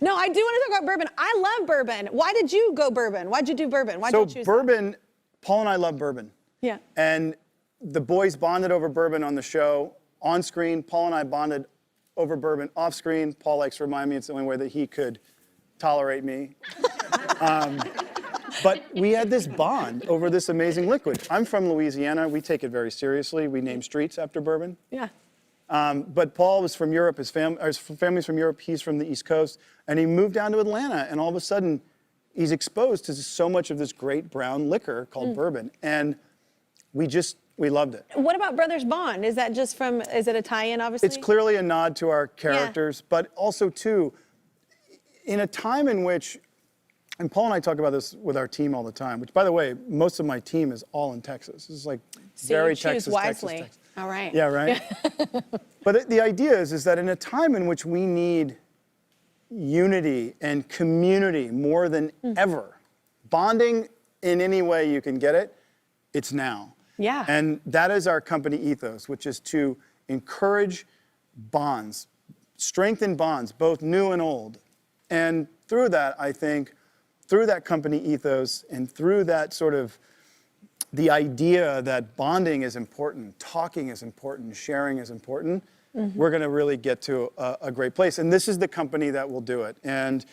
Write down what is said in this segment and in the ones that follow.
No, I do want to talk about bourbon. I love bourbon. Why did you go bourbon? Why'd you do bourbon? Why'd you choose bourbon, Paul and I love bourbon. Yeah. And the boys bonded over bourbon on the show. On screen, Paul and I bonded over bourbon. Off screen, Paul likes to remind me it's the only way that he could tolerate me. But we had this bond over this amazing liquid. I'm from Louisiana. We take it very seriously. We name streets after bourbon. Yeah. But Paul was from Europe. His family's from Europe. He's from the East Coast. And he moved down to Atlanta. And all of a sudden, he's exposed to so much of this great brown liquor called bourbon. And we loved it. What about Brothers Bond? Is that just from, is it a tie-in, obviously? It's clearly a nod to our characters, but also, too, in a time in which, and Paul and I talk about this with our team all the time, which, by the way, most of my team is all in Texas. This is like very Texas, wisely. Texas. All right. Yeah, right? But the idea is that in a time in which we need unity and community more than ever, bonding in any way you can get it, it's now. Yeah. And that is our company ethos, which is to encourage bonds, strengthen bonds, both new and old. And through that, I think, through that company ethos and through that sort of the idea that bonding is important, talking is important, sharing is important, we're going to really get to a great place. And this is the company that will do it. And,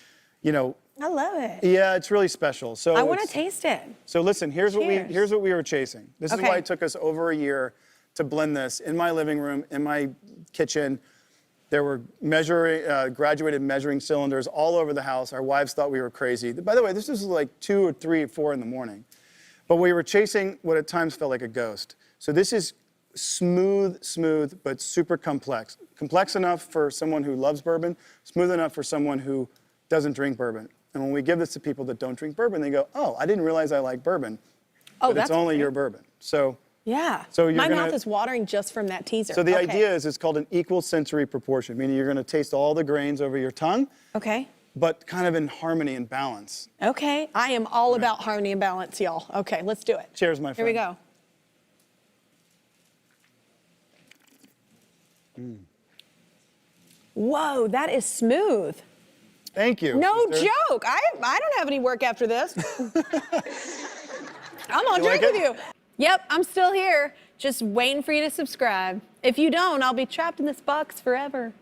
you know, I love it. yeah, it's really special. So I want to taste it. So listen, here's what we were chasing. This is Okay. why it took us over a year to blend this in my living room, in my kitchen. There were graduated measuring cylinders all over the house. Our wives thought we were crazy. By the way, this was like 2 or 3 or 4 in the morning. But we were chasing what at times felt like a ghost. So this is smooth, but super complex. Complex enough for someone who loves bourbon, smooth enough for someone who doesn't drink bourbon. And when we give this to people that don't drink bourbon, they go, oh, I didn't realize I like bourbon. Oh, but it's only your bourbon. So yeah. So my mouth is watering just from that teaser. So the idea is it's called an equal sensory proportion, meaning you're going to taste all the grains over your tongue. Okay. But kind of in harmony and balance. Okay. I am all about harmony and balance, y'all. Okay, let's do it. Cheers, my friend. Here we go. Whoa, that is smooth. Thank you. No joke. I don't have any work after this. I'm gonna drink with you. Yep, I'm still here, just waiting for you to subscribe. If you don't, I'll be trapped in this box forever.